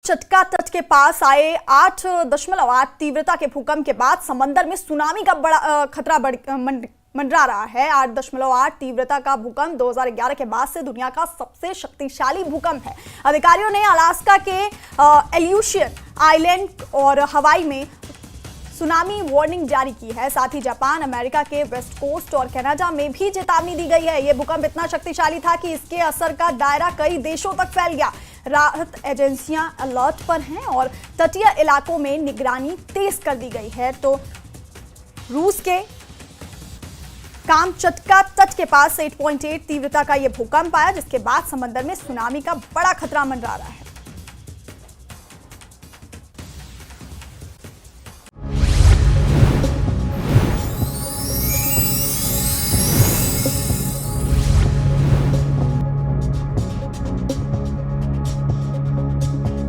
चटका तट के पास आए 8.8 तीव्रता के भूकंप के बाद समंदर में सुनामी का बड़ा खतरा मंडरा रहा है। 8.8 तीव्रता का भूकंप 2011 के बाद से दुनिया का सबसे शक्तिशाली भूकंप है। अधिकारियों ने अलास्का के एल्यूशियन आइलैंड और हवाई में सुनामी वार्निंग जारी की है। साथ ही जापान, अमेरिका के वेस्ट कोस्ट और कनाडा में भी चेतावनी दी गई है। यह भूकंप इतना शक्तिशाली था कि इसके असर का दायरा कई देशों तक फैल गया। राहत एजेंसियां अलर्ट पर हैं और तटीय इलाकों में निगरानी तेज कर दी गई है। तो रूस के कामचटका तट के पास 8.8 तीव्रता का यह भूकंप आया, जिसके बाद समंदर में सुनामी का बड़ा खतरा मंडरा रहा है।